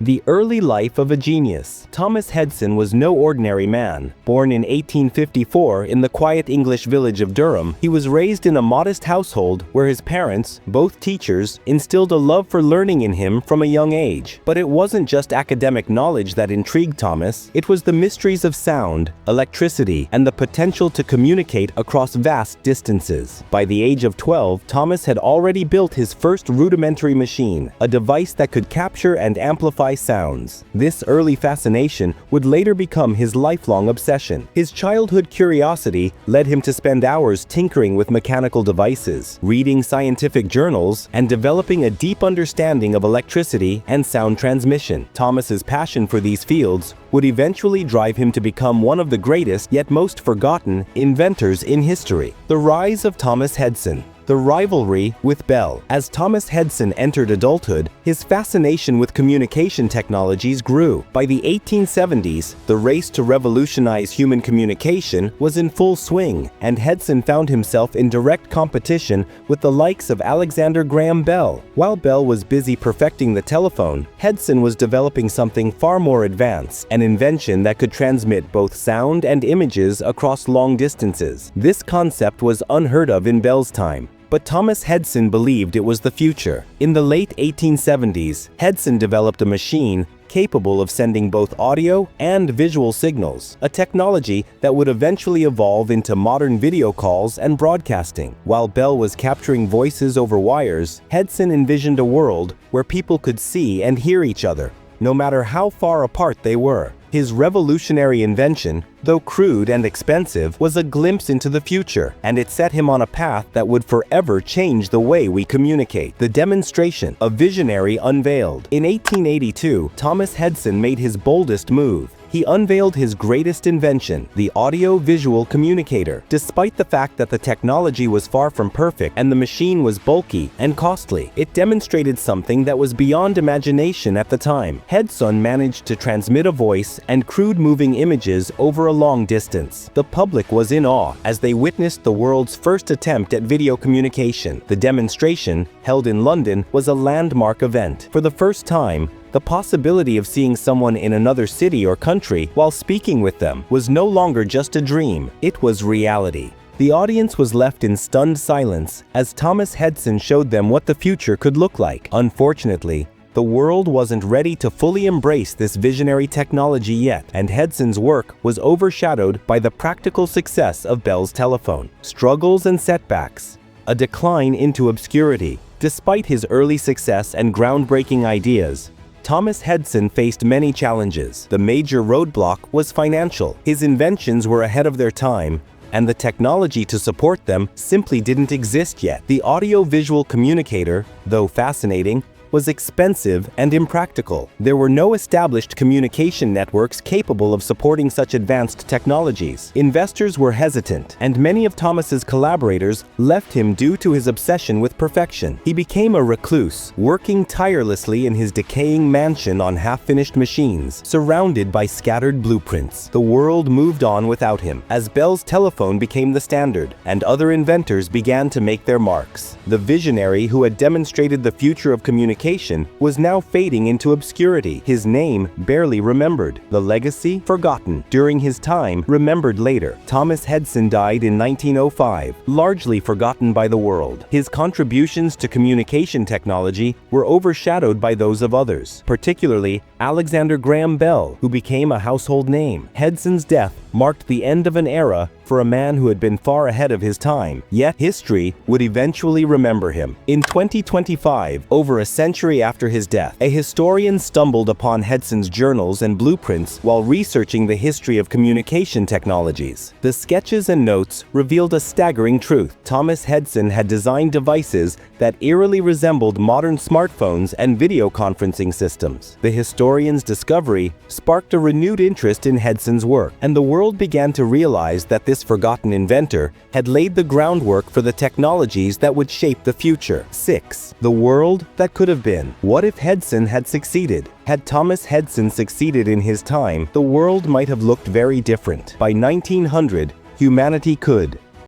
The early life of a genius. Thomas Hodson was no ordinary man. Born in 1854 in the quiet English village of Durham, he was raised in a modest household where his parents, both teachers, instilled a love for learning in him from a young age. But it wasn't just academic knowledge that intrigued Thomas, it was the mysteries of sound, electricity, and the potential to communicate across vast distances. By the age of 12, Thomas had already built his first rudimentary machine, a device that could capture and amplify sounds. This early fascination would later become his lifelong obsession. His childhood curiosity led him to spend hours tinkering with mechanical devices, reading scientific journals, and developing a deep understanding of electricity and sound transmission. Thomas's passion for these fields would eventually drive him to become one of the greatest yet most forgotten inventors in history. The rise of Thomas Hodson. The rivalry with Bell. As Thomas Hodson entered adulthood, his fascination with communication technologies grew. By the 1870s, the race to revolutionize human communication was in full swing, and Hodson found himself in direct competition with the likes of Alexander Graham Bell. While Bell was busy perfecting the telephone, Hodson was developing something far more advanced, an invention that could transmit both sound and images across long distances. This concept was unheard of in Bell's time, but Thomas Hodson believed it was the future. In the late 1870s, Hodson developed a machine capable of sending both audio and visual signals, a technology that would eventually evolve into modern video calls and broadcasting. While Bell was capturing voices over wires, Hodson envisioned a world where people could see and hear each other, no matter how far apart they were. His revolutionary invention, though crude and expensive, was a glimpse into the future, and it set him on a path that would forever change the way we communicate. The demonstration, a visionary unveiled. In 1882, Thomas Hodson made his boldest move. He unveiled his greatest invention, the audio-visual communicator. Despite the fact that the technology was far from perfect and the machine was bulky and costly, it demonstrated something that was beyond imagination at the time. Hodson managed to transmit a voice and crude moving images over a long distance. The public was in awe as they witnessed the world's first attempt at video communication. The demonstration, held in London, was a landmark event. For the first time, the possibility of seeing someone in another city or country while speaking with them was no longer just a dream, it was reality. The audience was left in stunned silence as Thomas Hodson showed them what the future could look like. Unfortunately, the world wasn't ready to fully embrace this visionary technology yet, and Hodson's work was overshadowed by the practical success of Bell's telephone. Struggles and setbacks. A decline into obscurity. Despite his early success and groundbreaking ideas, Thomas Hodson faced many challenges. The major roadblock was financial. His inventions were ahead of their time, and the technology to support them simply didn't exist yet. The audio-visual communicator, though fascinating, was expensive and impractical. There were no established communication networks capable of supporting such advanced technologies. Investors were hesitant, and many of Thomas's collaborators left him due to his obsession with perfection. He became a recluse, working tirelessly in his decaying mansion on half-finished machines, surrounded by scattered blueprints. The world moved on without him, as Bell's telephone became the standard, and other inventors began to make their marks. The visionary who had demonstrated the future of communication was now fading into obscurity. His name barely remembered. The legacy forgotten. During his time, remembered later. Thomas Hodson died in 1905, largely forgotten by the world. His contributions to communication technology were overshadowed by those of others, particularly Alexander Graham Bell, who became a household name. Hodson's death marked the end of an era for a man who had been far ahead of his time, yet history would eventually remember him. In 2025, over a century after his death, a historian stumbled upon Hodson's journals and blueprints while researching the history of communication technologies. The sketches and notes revealed a staggering truth. Thomas Hodson had designed devices that eerily resembled modern smartphones and video conferencing systems. The historian's discovery sparked a renewed interest in Hodson's work, and the world began to realize that this forgotten inventor had laid the groundwork for the technologies that would shape the future. 6. The world that could have been. What if Hodson had succeeded? Had Thomas Hodson succeeded in his time, the world might have looked very different. By 1900, humanity could